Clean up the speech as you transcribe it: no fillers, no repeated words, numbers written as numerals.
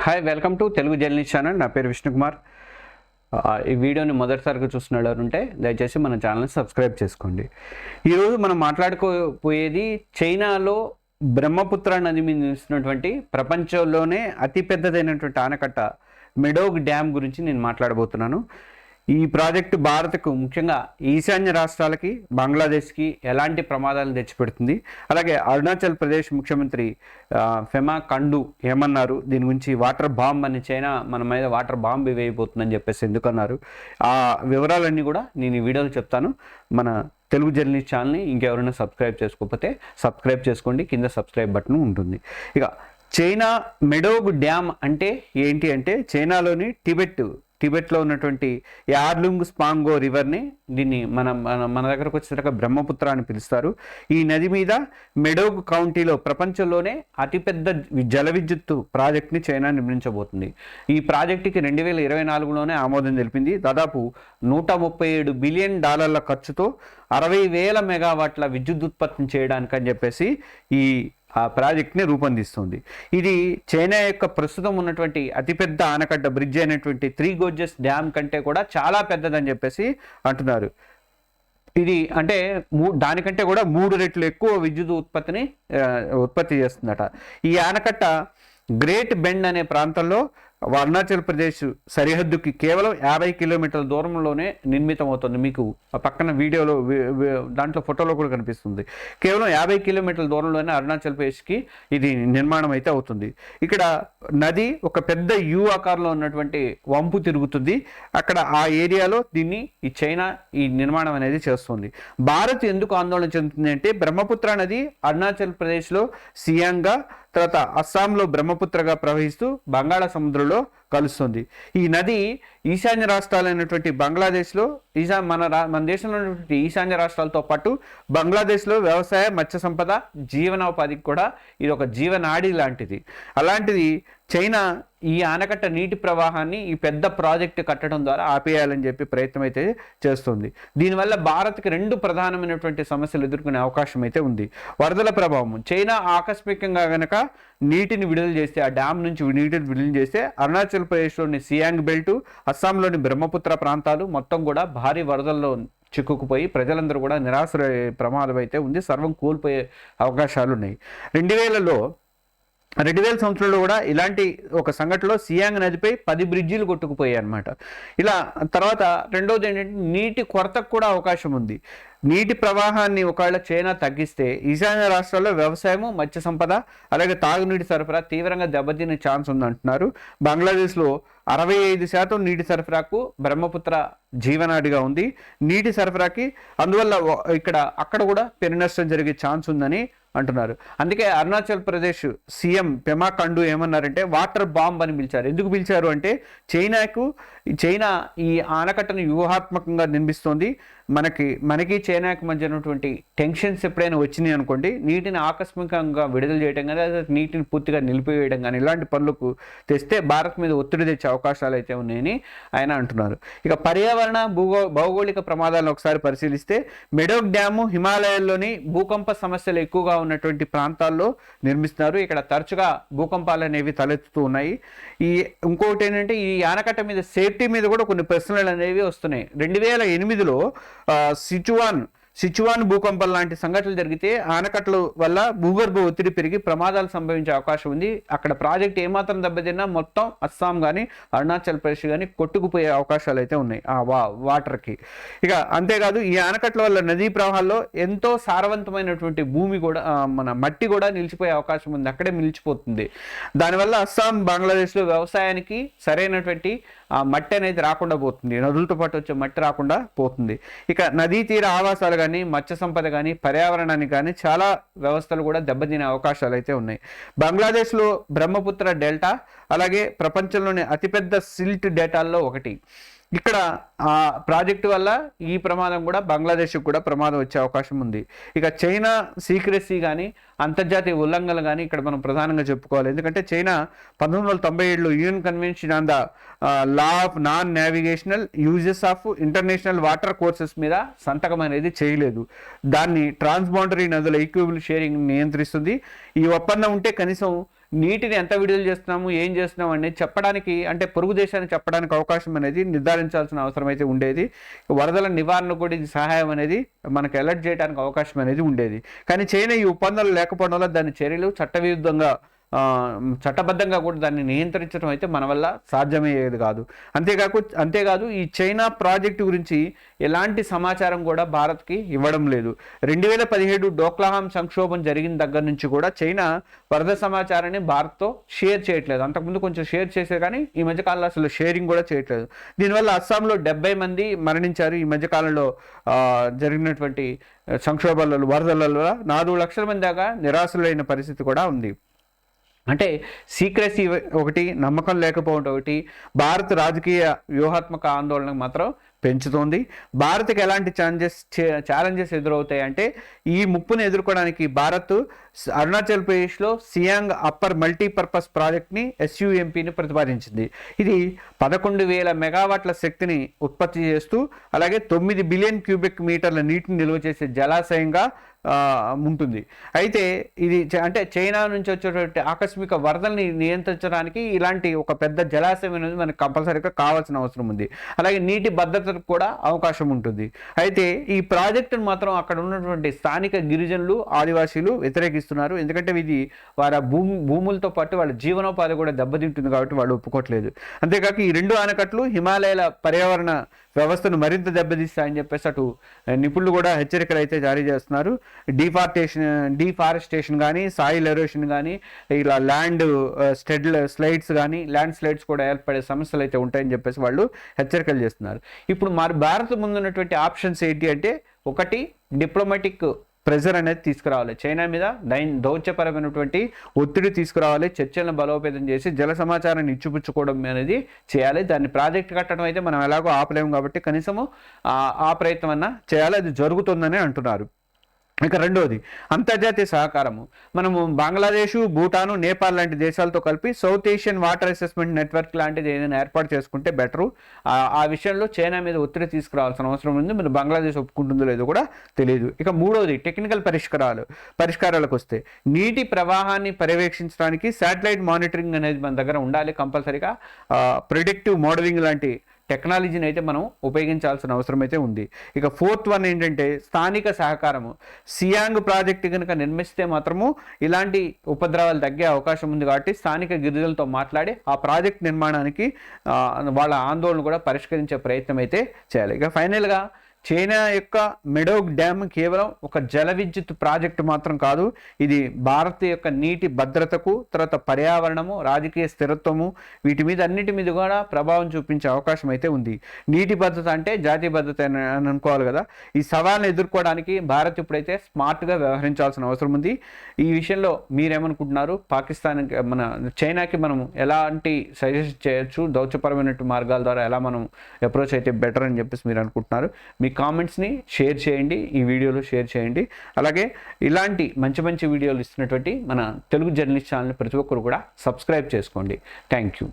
Hi, welcome to Telugu journalist channel. నా పేరు విష్ణుకుమార్. ఈ వీడియోని మొదటిసారిగా చూస్తున్నవారు ఉంటే దయచేసి మన ఛానల్ని సబ్స్క్రైబ్ చేసుకోండి. ఈరోజు మనం మాట్లాడుకోపోయేది చైనాలో బ్రహ్మపుత్ర నది మీద నిలుస్తున్నటువంటి ప్రపంచంలోనే అతిపెద్దదైనటువంటి ఆనకట్ట మెడోగ్ డ్యామ్ గురించి నేను మాట్లాడబోతున్నాను. ఈ ప్రాజెక్టు భారత్కు, ముఖ్యంగా ఈశాన్య రాష్ట్రాలకి, బంగ్లాదేశ్కి ఎలాంటి ప్రమాదాలు తెచ్చిపెడుతుంది, అలాగే అరుణాచల్ ప్రదేశ్ ముఖ్యమంత్రి ఫెమా ఖండు ఏమన్నారు, దీని గురించి వాటర్ బాంబ్ అని చైనా మన మీద వాటర్ బాంబ్ వేయబోతుందని చెప్పేసి ఎందుకన్నారు, ఆ వివరాలన్నీ కూడా నేను ఈ వీడియోలో చెప్తాను. మన తెలుగు జర్నలిస్ట్ ఛానల్ని ఇంకెవరైనా సబ్స్క్రైబ్ చేసుకోకపోతే సబ్స్క్రైబ్ చేసుకోండి, కింద సబ్స్క్రైబ్ బటన్ ఉంటుంది. ఇక చైనా మెడోగ్ డ్యామ్ అంటే ఏంటి అంటే, చైనాలోని టిబెట్లో ఉన్నటువంటి యార్లుంగ్ స్పాంగో రివర్ని, దీన్ని మన దగ్గరకు వచ్చేసరికి బ్రహ్మపుత్ర అని పిలుస్తారు. ఈ నది మీద మెడోగ్ కౌంటీలో ప్రపంచంలోనే అతిపెద్ద జల విద్యుత్తు ప్రాజెక్ట్ని చైనా నిర్మించబోతుంది. ఈ ప్రాజెక్టుకి 2024లోనే ఆమోదం తెలిపింది. దాదాపు $137 బిలియన్ ఖర్చుతో 60,000 మెగావాట్ల విద్యుత్ ఉత్పత్తిని చేయడానికి అని చెప్పేసి ఆ ప్రాజెక్ట్ని రూపొందిస్తుంది. ఇది చైనా యొక్క ప్రస్తుతం ఉన్నటువంటి అతిపెద్ద ఆనకట్ట బ్రిడ్జ్ అయినటువంటి 3 గోర్జెస్ డ్యామ్ కంటే కూడా చాలా పెద్దదని చెప్పేసి అంటున్నారు. ఇది అంటే దానికంటే కూడా 3 రెట్లు ఎక్కువ విద్యుత్ ఉత్పత్తి చేస్తుందట. ఈ ఆనకట్ట గ్రేట్ బెండ్ అనే ప్రాంతంలో అరుణాచల్ ప్రదేశ్ సరిహద్దుకి కేవలం 50 కిలోమీటర్ల దూరంలోనే నిర్మితమవుతుంది. మీకు ఆ పక్కన వీడియోలో దాంట్లో ఫోటోలో కూడా కనిపిస్తుంది. కేవలం 50 కిలోమీటర్ల దూరంలోనే అరుణాచల్ ప్రదేశ్కి ఇది నిర్మాణం అయితే అవుతుంది. ఇక్కడ నది ఒక పెద్ద యూ ఆకారంలో ఉన్నటువంటి వంపు తిరుగుతుంది. అక్కడ ఆ ఏరియాలో ఈ చైనా ఈ నిర్మాణం అనేది చేస్తుంది. భారత్ ఎందుకు ఆందోళన చెందుతుంది అంటే, బ్రహ్మపుత్ర నది అరుణాచల్ ప్రదేశ్లో సియాంగ్గా, తర్వాత అస్సాంలో బ్రహ్మపుత్రగా ప్రవహిస్తూ బంగాళాసముద్రంలో కలుస్తుంది. ఈ నది ఈశాన్య రాష్ట్రాలైనటువంటి బంగ్లాదేశ్లో, మన దేశంలో ఉన్నటువంటి ఈశాన్య రాష్ట్రాలతో పాటు బంగ్లాదేశ్లో వ్యవసాయ, మత్స్య సంపద, జీవనోపాధికి కూడా ఇది ఒక జీవనాడి లాంటిది. అలాంటిది చైనా ఈ ఆనకట్ట నీటి ప్రవాహాన్ని ఈ పెద్ద ప్రాజెక్టు కట్టడం ద్వారా ఆపేయాలని చెప్పి ప్రయత్నం అయితే చేస్తుంది. దీనివల్ల భారత్కి 2 ప్రధానమైనటువంటి సమస్యలు ఎదుర్కొనే అవకాశం అయితే ఉంది. వరదల ప్రభావం. చైనా ఆకస్మికంగా గనక నీటిని విడుదల చేస్తే, ఆ డ్యామ్ నుంచి నీటిని విడుదల చేస్తే, అరుణాచల్ ప్రదేశ్లోని సియాంగ్ బెల్టు, అస్సాంలోని బ్రహ్మపుత్ర ప్రాంతాలు మొత్తం కూడా భారీ వరదల్లో చిక్కుకుపోయి ప్రజలందరూ కూడా నిరాశ ప్రమాదం అయితే ఉంది. సర్వం కోల్పోయే అవకాశాలు ఉన్నాయి. 2000 సంవత్సరంలో కూడా ఇలాంటి ఒక సంఘటనలో సియాంగ్ నదిపై 10 బ్రిడ్జీలు కొట్టుకుపోయాయి అన్నమాట. ఇలా తర్వాత రెండోది ఏంటంటే, నీటి కొరతకు కూడా అవకాశం ఉంది. నీటి ప్రవాహాన్ని ఒకవేళ చైనా తగ్గిస్తే ఈశాన్య రాష్ట్రాల్లో వ్యవసాయము, మత్స్య సంపద, అలాగే తాగునీటి సరఫరా తీవ్రంగా దెబ్బతినే ఛాన్స్ ఉందంటున్నారు. బంగ్లాదేశ్లో 65% నీటి సరఫరాకు బ్రహ్మపుత్ర జీవనాడిగా ఉంది. నీటి సరఫరాకి అందువల్ల అక్కడ కూడా పెను నష్టం జరిగే ఛాన్స్ ఉందని అంటున్నారు. అందుకే అరుణాచల్ ప్రదేశ్ సీఎం పెమా ఖండు ఏమన్నారంటే, వాటర్ బాంబ్ అని పిలిచారు. ఎందుకు పిలిచారు అంటే, చైనా ఈ ఆనకట్టను వ్యూహాత్మకంగా నిర్మిస్తోంది. మనకి చైనాకి మధ్య ఉన్నటువంటి టెన్షన్స్ ఎప్పుడైనా వచ్చినాయి అనుకోండి, నీటిని ఆకస్మికంగా విడుదల చేయడం కానీ, నీటిని పూర్తిగా నిలిపివేయడం కానీ, ఇలాంటి పనులకు తెస్తే భారత్ మీద ఒత్తిడి తెచ్చే అవకాశాలు అయితే ఉన్నాయని ఆయన అంటున్నారు. ఇక పర్యావరణ భౌగోళిక ప్రమాదాలను ఒకసారి పరిశీలిస్తే, మెడోగ్ డ్యాము హిమాలయాల్లోని భూకంప సమస్యలు ఎక్కువగా ఉన్నటువంటి ప్రాంతాల్లో నిర్మిస్తున్నారు. ఇక్కడ తరచుగా భూకంపాలు అనేవి తలెత్తుతూ ఉన్నాయి. ఇంకొకటి ఏంటంటే, ఈ ఆనకట్ట మీద సేఫ్టీ మీద కూడా కొన్ని ప్రశ్నలు అనేవి వస్తున్నాయి. 2008లో సిచువాన్ భూకంపం లాంటి సంఘటనలు జరిగితే ఆనకట్టల వల్ల భూగర్భ ఒత్తిడి పెరిగి ప్రమాదాలు సంభవించే అవకాశం ఉంది. అక్కడ ప్రాజెక్ట్ ఏమాత్రం దెబ్బతిన్నా మొత్తం అస్సాం కానీ, అరుణాచల్ ప్రదేశ్ కానీ కొట్టుకుపోయే అవకాశాలు అయితే ఉన్నాయి ఆ వాటర్కి. ఇక అంతేకాదు, ఈ ఆనకట్టల వల్ల నదీ ప్రవాహాల్లో ఎంతో సారవంతమైనటువంటి భూమి కూడా, మన మట్టి కూడా నిలిచిపోయే అవకాశం ఉంది, అక్కడే నిలిచిపోతుంది. దానివల్ల అస్సాం, బంగ్లాదేశ్లో వ్యవసాయానికి సరైనటువంటి ఆ మట్టి అనేది రాకుండా పోతుంది, నదులతో పాటు వచ్చే మట్టి రాకుండా పోతుంది. ఇక నదీ తీర ఆవాసాలు కానీ, మత్స్య సంపద కానీ, పర్యావరణానికి కానీ చాలా వ్యవస్థలు కూడా దెబ్బతినే అవకాశాలు అయితే ఉన్నాయి. బంగ్లాదేశ్లో బ్రహ్మపుత్ర డెల్టా, అలాగే ప్రపంచంలోని అతిపెద్ద సిల్ట్ డెల్టాల్లో ఒకటి. ఇక్కడ ఆ ప్రాజెక్టు వల్ల ఈ ప్రమాదం కూడా బంగ్లాదేశ్కి కూడా ప్రమాదం వచ్చే అవకాశం ఉంది. ఇక చైనా సీక్రెసీ కానీ, అంతర్జాతీయ ఉల్లంఘనలు కానీ ఇక్కడ మనం ప్రధానంగా చెప్పుకోవాలి. ఎందుకంటే చైనా 1997లో UN convention on the law of non navigational uses of international water courses మీద సంతకం అనేది చేయలేదు. దాన్ని ట్రాన్స్బౌండరీ నదుల ఈక్విబుల్ షేరింగ్ నియంత్రిస్తుంది. ఈ ఒప్పందం ఉంటే కనీసం నీటిని ఎంత విడుదల చేస్తున్నాము, ఏం చేస్తున్నాము అనేది చెప్పడానికి, అంటే పొరుగు దేశానికి చెప్పడానికి అవకాశం అనేది నిర్ధారించాల్సిన అవసరం అయితే ఉండేది. వరదల నివారణ కూడా ఇది సహాయం అనేది మనకు అలర్ట్ చేయడానికి అవకాశం అనేది ఉండేది. కానీ చైనా ఈ ఒప్పందాలు లేకపోవడం వల్ల దాని చర్యలు చట్టవిరుద్ధంగా చట్టబద్ధంగా కూడా దాన్ని నియంత్రించడం అయితే మన వల్ల సాధ్యమయ్యేది కాదు. అంతేకాదు ఈ చైనా ప్రాజెక్టు గురించి ఎలాంటి సమాచారం కూడా భారత్కి ఇవ్వడం లేదు. 2017 డోక్లాహాం సంక్షోభం జరిగిన దగ్గర నుంచి కూడా చైనా వరద సమాచారాన్ని భారత్తో షేర్ చేయట్లేదు. అంతకుముందు కొంచెం షేర్ చేసే కానీ ఈ మధ్యకాలంలో అసలు షేరింగ్ కూడా చేయట్లేదు. దీనివల్ల అస్సాంలో 70 మంది మరణించారు. ఈ మధ్యకాలంలో జరిగినటువంటి సంక్షోభాలలో, వరదలలో 4 లక్షల మంది దాకా నిరాశలైన పరిస్థితి కూడా ఉంది. అంటే సీక్రెసీ ఒకటి, నమ్మకం లేకపోవడం ఒకటి భారత్ రాజకీయ వ్యూహాత్మక ఆందోళనకు మాత్రం పెంచుతోంది. భారత్కి ఎలాంటి ఛాలెంజెస్ ఎదురవుతాయి అంటే, ఈ ముప్పును ఎదుర్కోవడానికి భారత్ అరుణాచల్ ప్రదేశ్లో సియాంగ్ అప్పర్ మల్టీపర్పస్ ప్రాజెక్ట్ని SUMPని ప్రతిపాదించింది. ఇది 11,000 మెగావాట్ల శక్తిని ఉత్పత్తి చేస్తూ అలాగే 9 బిలియన్ క్యూబిక్ మీటర్ల నీటిని నిల్వ చేసే జలాశయంగా ఉంటుంది. అయితే ఇది అంటే చైనా నుంచి వచ్చేటువంటి ఆకస్మిక వరదల్ని నియంత్రించడానికి ఇలాంటి ఒక పెద్ద జలాశయం అనేది మనకు కంపల్సరీగా కావాల్సిన అవసరం ఉంది. అలాగే నీటి భద్రతకు కూడా అవకాశం ఉంటుంది. అయితే ఈ ప్రాజెక్టును మాత్రం అక్కడ ఉన్నటువంటి స్థానిక గిరిజనులు, ఆదివాసీలు వ్యతిరేకిస్తున్నారు. ఎందుకంటే ఇది వారి భూములతో పాటు వాళ్ళ జీవనోపాధి కూడా దెబ్బతింటుంది కాబట్టి వాళ్ళు ఒప్పుకోవట్లేదు. అంతేకాక ఈ 2 ఆనకట్లు హిమాలయాల పర్యావరణ వ్యవస్థను మరింత దెబ్బతీస్తాయని చెప్పేసి అటు నిపుణులు కూడా హెచ్చరికలు అయితే జారీ చేస్తున్నారు. డిఫారెస్టేషన్ కానీ, సాయిల్ ఎరోషన్ కానీ, ఇలా ల్యాండ్ స్లైడ్స్ కూడా ఏర్పడే సమస్యలు అయితే ఉంటాయని చెప్పేసి వాళ్ళు హెచ్చరికలు చేస్తున్నారు. ఇప్పుడు మరి భారత్ ముందున్నటువంటి ఆప్షన్స్ ఏంటి అంటే, ఒకటి డిప్లొమాటిక్ ప్రెజర్ అనేది తీసుకురావాలి, చైనా మీద దౌత్యపరమైనటువంటి ఒత్తిడి తీసుకురావాలి, చర్చలను బలోపేతం చేసి జల సమాచారాన్ని ఇచ్చిపుచ్చుకోవడం అనేది చేయాలి. దాన్ని ప్రాజెక్ట్ కట్టడం అయితే మనం ఎలాగో ఆపలేము కాబట్టి కనీసము ఆ ప్రయత్నం అన్నా చేయాలి. అది జరుగుతుందని అంటున్నారు. ఇక రెండోది అంతర్జాతీయ సహకారము. మనము బంగ్లాదేశ్, భూటాను, నేపాల్ లాంటి దేశాలతో కలిపి south Asian water assessment network లాంటిది ఏదైనా ఏర్పాటు చేసుకుంటే బెటరు. ఆ విషయంలో చైనా మీద ఒత్తిడి తీసుకురావాల్సిన అవసరం ఉంది. మరి బంగ్లాదేశ్ ఒప్పుకుంటుందో లేదో కూడా తెలియదు. ఇక మూడోది టెక్నికల్ పరిష్కారాలకు వస్తే, నీటి ప్రవాహాన్ని పర్యవేక్షించడానికి శాటిలైట్ మానిటరింగ్ అనేది మన దగ్గర ఉండాలి కంపల్సరీగా. ప్రిడిక్టివ్ మోడలింగ్ లాంటి టెక్నాలజీని అయితే మనం ఉపయోగించాల్సిన అవసరం అయితే ఉంది. ఇక 4th వన్ ఏంటంటే స్థానిక సహకారము. సియాంగ్ ప్రాజెక్టు కనుక నిర్మిస్తే మాత్రము ఇలాంటి ఉపద్రవాలు తగ్గే అవకాశం ఉంది కాబట్టి స్థానిక గిరిజనులతో మాట్లాడి ఆ ప్రాజెక్ట్ నిర్మాణానికి వాళ్ళ ఆందోళన కూడా పరిష్కరించే ప్రయత్నం అయితే చేయాలి. ఇక ఫైనల్గా చైనా యొక్క మెడోక్ డ్యామ్ కేవలం ఒక జల విద్యుత్ ప్రాజెక్టు మాత్రం కాదు. ఇది భారత్ యొక్క నీటి భద్రతకు, తర్వాత పర్యావరణము, రాజకీయ స్థిరత్వము, వీటి మీద అన్నిటి మీద కూడా ప్రభావం చూపించే అవకాశం అయితే ఉంది. నీటి భద్రత అంటే జాతీయ భద్రత అని అనుకోవాలి కదా. ఈ సవాల్ని ఎదుర్కోవడానికి భారత్ ఇప్పుడైతే స్మార్ట్గా వ్యవహరించాల్సిన అవసరం ఉంది. ఈ విషయంలో మీరేమనుకుంటున్నారు? మన చైనాకి మనం ఎలాంటి సజెస్ట్ చేయొచ్చు, దౌత్యపరమైనటువంటి మార్గాల ద్వారా ఎలా మనం అప్రోచ్ అయితే బెటర్ అని చెప్పేసి మీరు అనుకుంటున్నారు? మీ కామెంట్స్ని షేర్ చేయండి, ఈ వీడియోలో షేర్ చేయండి. అలాగే ఇలాంటి మంచి వీడియోలు ఇస్తున్నటువంటి మన తెలుగు జర్నలిస్ట్ ఛానల్ ప్రతి ఒక్కరు కూడా సబ్స్క్రైబ్ చేసుకోండి. Thank you.